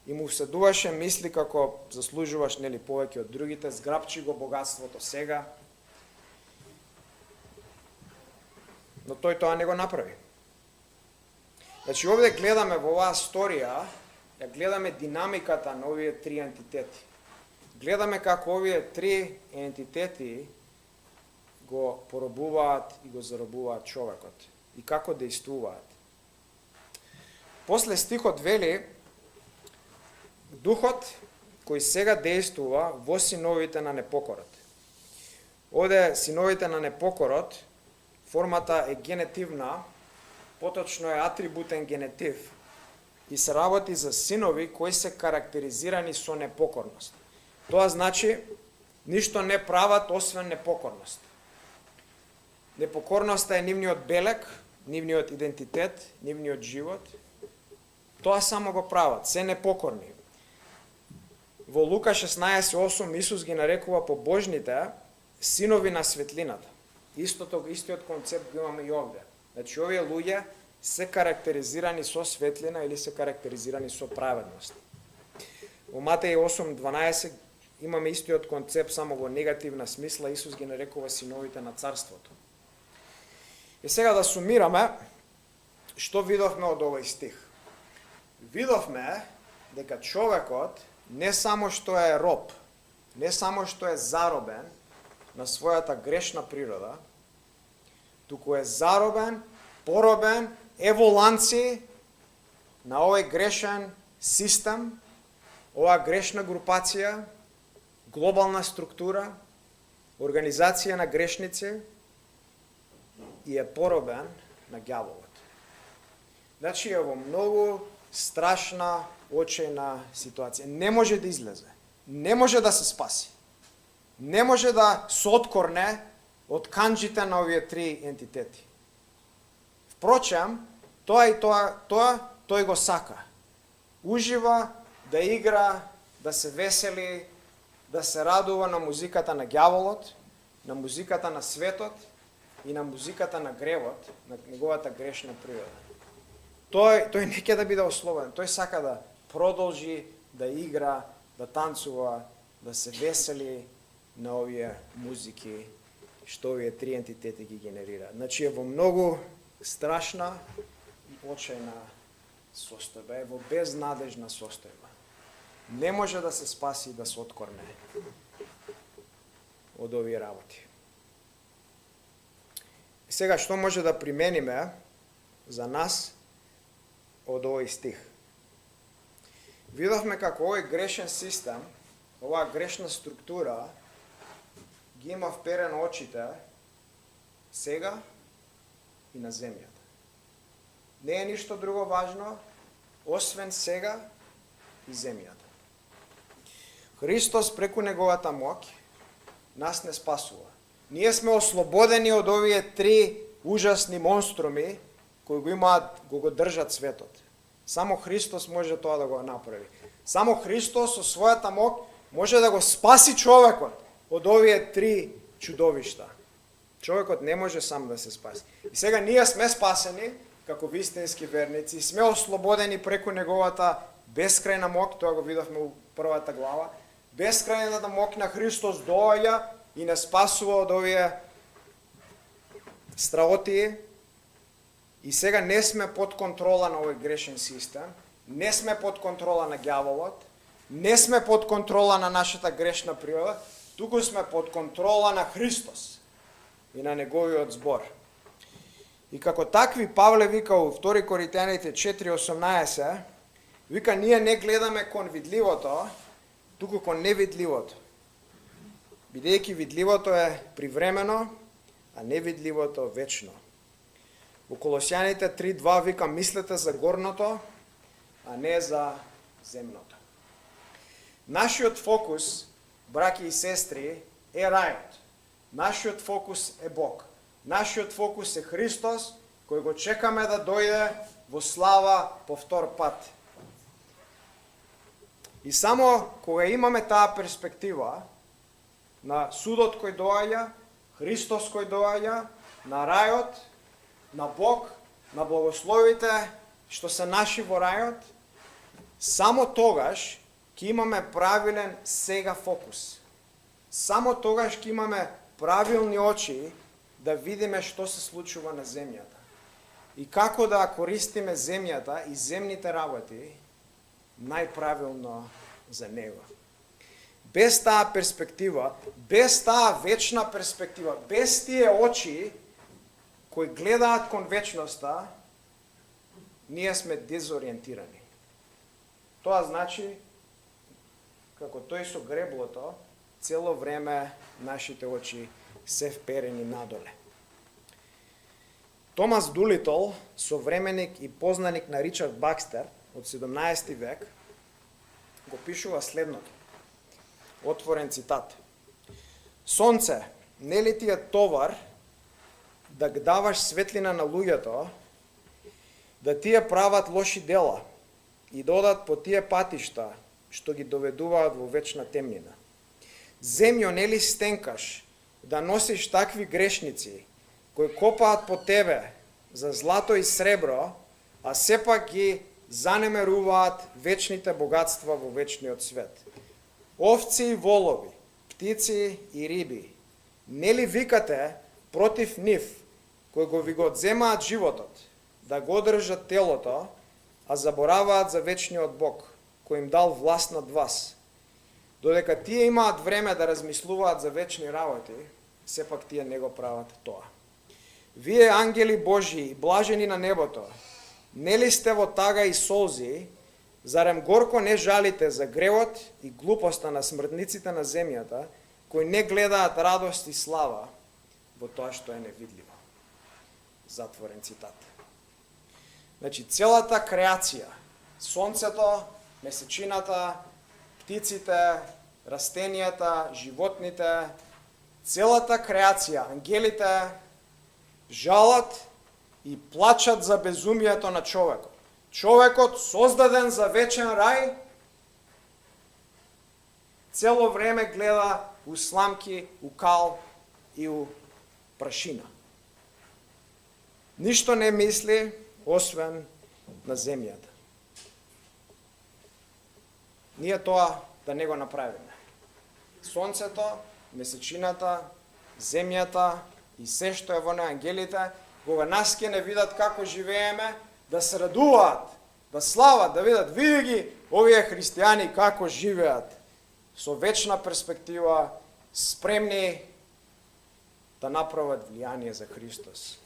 И му вседуваше мисли како заслужуваш нели повеќе од другите, зграпчи го богатството сега. Но тој тоа не го направи. Значи овде гледаме во оваа сторија, ја гледаме динамиката на овие три ентитети. гледаме како овие три ентитети го поробуваат и го заробуваат човекот и како действуваат. После стихот вели духот кој сега действува во синовите на непокорот. Оде синовите на непокорот, формата е генетивна, поточно е атрибутен генетив и се работи за синови кои се карактеризирани со непокорност. Тоа значи ништо не прават освен непокорност. Непокорноста е нивниот белег, нивниот идентитет, нивниот живот. Тоа само го прават, се непокорни. Во Лука 16:8 Исус ги нарекува побожните синови на светлината. Истиот концепт го имаме и овде. Значи овие луѓе се карактеризирани со светлина или се карактеризирани со праведност. Во Матеј 8:12 имаме истиот концепт само во негативна смисла, Исус ги нарекува синовите на царството. И сега да сумираме што видовме од овој стих. Видовме дека човекот не само што е роб, не само што е заробен на својата грешна природа, туку е заробен, поробен, е во ланци на овој грешен систем, оваа грешна групација, глобална структура, организација на грешници и е поробен на ѓаволот. Значи е во многу страшна, очајна ситуација. Не може да излезе. Не може да се спаси. Не може да се откорне од канџите на овие три ентитети. Впрочем, тој го сака. Ужива да игра, да се весели, да се радува на музиката на ѓаволот, на музиката на светот и на музиката на гревот, на неговата грешна природа. Тој не ќе да биде ослободен, тој сака да продолжи да игра, да танцува, да се весели на овие музики што овие три ентитети ги генерира. Значи е во многу страшна и очајна состојба, е во безнадежна состојба. Не може да се спаси и да се откорне од овие работи. Сега, што може да примениме за нас од овој стих? Видовме како овој грешен систем, оваа грешна структура ги има вперено очите сега и на земјата. Не е ништо друго важно, освен сега и земјата. Христос преку неговата моќ нас не спасува. Ние сме ослободени од овие три ужасни монструми кои го држат светот. Само Христос може тоа да го направи. Само Христос со својата моќ може да го спаси човекот од овие три чудовишта. Човекот не може сам да се спаси. И сега ние сме спасени како вистински верници, сме ослободени преку неговата бескрајна моќ, тоа го видовме у првата глава. Бескрајната моќ на Христос доаѓа и не спасува од овие страоти. И сега не сме под контрола на овој грешен систем, не сме под контрола на ѓаволот, не сме под контрола на нашата грешна природа, туку сме под контрола на Христос и на неговиот збор. И како такви Павле вика у 2 Коринтијаните 4:18, вика ние не гледаме кон видливото, туку кон невидливото. Бидејќи видливото е привремено, а невидливото вечно. Во Колосјаните 3:2 вика мислете за горното, а не за земното. Нашиот фокус, браќи и сестри, е рајот. Нашиот фокус е Бог. Нашиот фокус е Христос, кој го чекаме да дојде во слава по втор пат. И само кога имаме таа перспектива на судот кој доаѓа, Христос кој доаѓа, на рајот, на Бог, на благословите што се наши во рајот, само тогаш ќе имаме правилен сега фокус. Само тогаш ќе имаме правилни очи да видиме што се случува на земјата. И како да користиме земјата и земните работи најправилно за него. без таа перспектива, без таа вечна перспектива, без тие очи кои гледаат кон вечноста, ние сме дезориентирани. Тоа значи, како тој со греблото, цело време нашите очи се вперени надоле. Томас Дулитол, современик и познаник на Ричард Бакстер од 17 век, го пишува следното. Отворен цитат. Сонце, нели ти е товар да даваш светлина на луѓето, да тие прават лоши дела и додат по тие патишта што ги доведуваат во вечна темнина. Земјо, нели стенкаш да носиш такви грешници кои копаат по тебе за злато и сребро, а сепак ги занемеруваат вечните богатства во вечниот свет. Овци и волови, птици и риби, нели викате против нив, кои ви го одземаат животот, да го одржат телото, а забораваат за вечниот Бог, кој им дал власт над вас. Додека тие имаат време да размислуваат за вечни работи, сепак тие не го прават тоа. Вие, ангели Божии и блажени на небото, нели сте во тага и солзи, зарем горко не жалите за гревот и глупоста на смртниците на земјата, кои не гледаат радост и слава во тоа што е невидливо. Затворен цитат. Значи, целата креација, сонцето, месечината, птиците, растенијата, животните, целата креација, ангелите, жалат и плачат за безумието на човекот. Човекот, создаден за вечен рај, цело време гледа у сламки, у кал и у прашина. Ништо не мисли, освен на земјата. Ние тоа да не го направиме. Сонцето, месечината, земјата и се што е во неа, ангелите, кога нас ќе не видат како живееме, да се радуваат, да слават, да видат, види ги овие христијани како живеат, со вечна перспектива, спремни да направат влијание за Христос.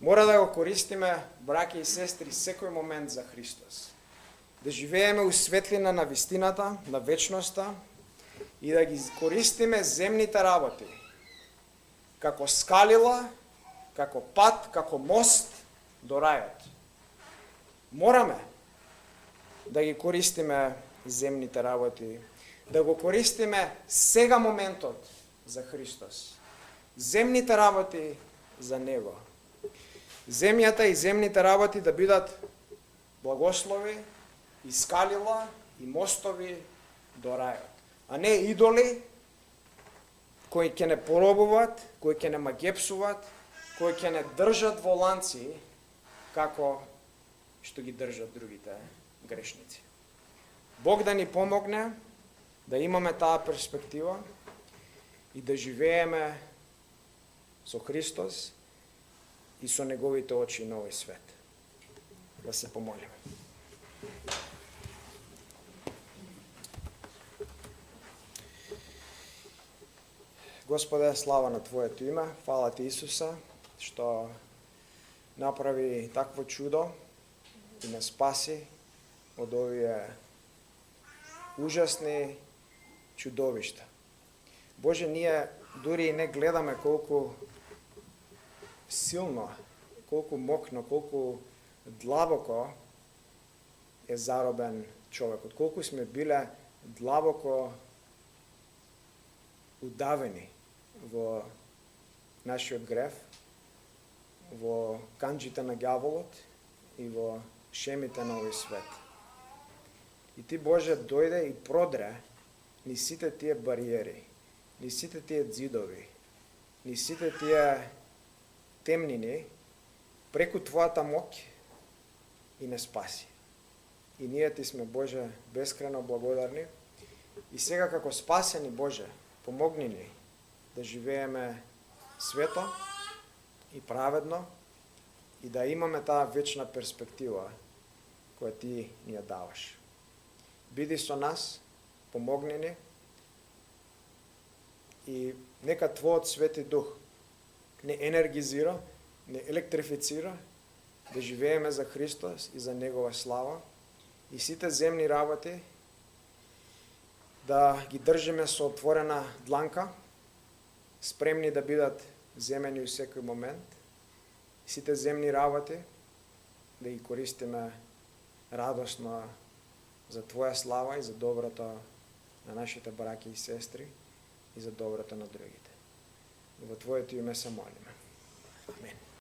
Мора да го користиме, браќа и сестри, секој момент за Христос. Да живееме у светлина на вистината, на вечноста и да ги користиме земните работи како скалила, како пат, како мост до рајот. Мораме да ги користиме земните работи, да го користиме сега моментот за Христос. Земните работи за Него. Земјата и земните работи да бидат благослови и скалила и мостови до рајот, а не идоли кои ќе не поробуваат, кои ќе не магепсуваат, кои ќе не држат во ланци како што ги држат другите грешници. Бог да ни помогне да имаме таа перспектива и да живееме со Христос и со неговите очи на овој свет. Да се помолиме. Господе, слава на Твоето име, фала Ти, Исуса, што направи такво чудо и не спаси од овие ужасни чудовишта. Боже, ние дури и не гледаме колку силно, колку мокно, колку длабоко е заробен човекот, колку сме биле длабоко удавени во нашиот грев, во канџите на ѓаволот и во шемите на овој свет. И Ти, Боже, дојде и продре ни сите тие бариери, ни сите тие ѕидови, ни сите тие темнини, преку Твојата моќ и не спаси. И ние Ти сме, Боже, бескрено благодарни. И сега како спасени, Боже, помогни ни да живееме свето и праведно и да имаме таа вечна перспектива која Ти ни ја даваш. Биди со нас, помогни ни И нека Твојот Свети Дух не енергизира, не електрифицира, да живееме за Христос и за Негова слава и сите земни работи да ги држиме со отворена дланка, спремни да бидат земени у секој момент. Сите земни работи да ги користиме радосно за Твоја слава и за доброто на нашите браќи и сестри и за доброто на другите. Во Твоето име се молиме. Амин.